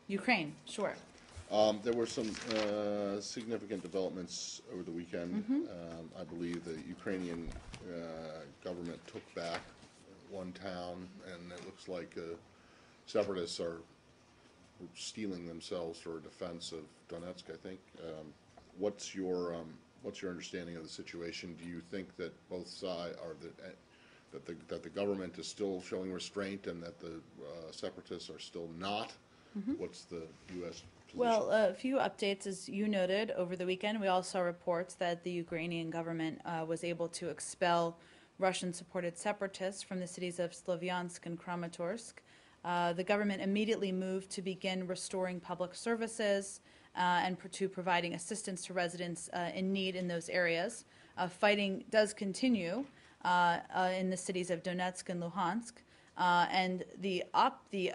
Ukraine, sure. There were some significant developments over the weekend. I believe the Ukrainian government took back one town, and it looks like separatists are steeling themselves for defense of Donetsk, I think. What's your understanding of the situation? Do you think that both sides are that the government is still showing restraint and that the separatists are still not? What's the U.S. position? Well, a few updates, as you noted, over the weekend. We also saw reports that the Ukrainian government was able to expel Russian-supported separatists from the cities of Slavyansk and Kramatorsk. The government immediately moved to begin restoring public services and to providing assistance to residents in need in those areas. Fighting does continue in the cities of Donetsk and Luhansk. And the option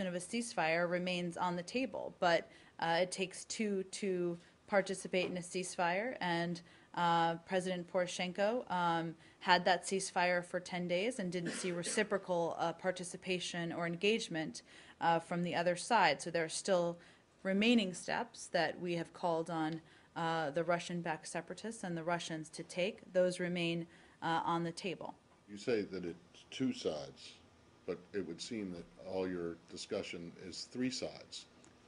of a ceasefire remains on the table, but it takes two to participate in a ceasefire, and President Poroshenko had that ceasefire for 10 days and didn't see reciprocal participation or engagement from the other side. So there are still remaining steps that we have called on the Russian-backed separatists and the Russians to take. Those remain on the table. You say that it's two sides, but it would seem that all your discussion is three sides.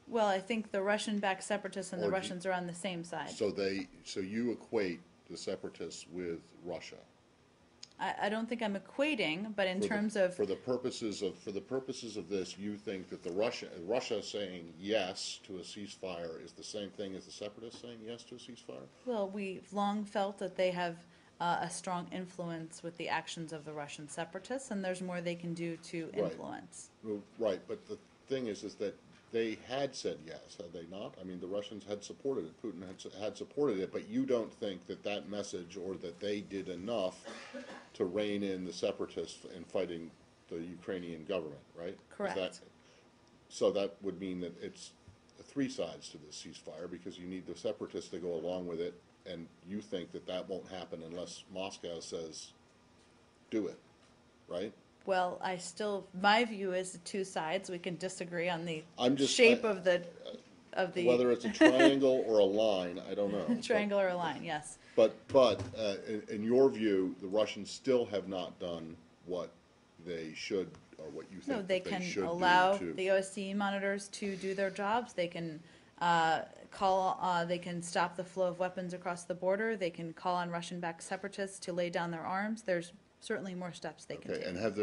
Well, I think the Russian-backed separatists and the Russians are on the same side. So you equate the separatists with Russia. I don't think I'm equating, but in terms of for the purposes of this, you think that Russia saying yes to a ceasefire is the same thing as the separatists saying yes to a ceasefire? Well, we've long felt that they have a strong influence with the actions of the Russian separatists, and there's more they can do to influence. Right, but the thing is that they had said yes, had they not? I mean, the Russians had supported it, Putin had supported it, but you don't think that message or that they did enough to rein in the separatists in fighting the Ukrainian government, right? Correct. So that would mean that it's three sides to this ceasefire, because you need the separatists to go along with it, and you think that won't happen unless Moscow says, do it, right? Well, my view is the two sides. We can disagree on the shape of the whether it's a triangle or a line, I don't know. Triangle or a line, yes. But in your view, the Russians still have not done what they should, or what you think No, they that they should can allow do the OSCE monitors to do their jobs. They can they can stop the flow of weapons across the border. They can call on Russian-backed separatists to lay down their arms. There's certainly more steps they can take. And have the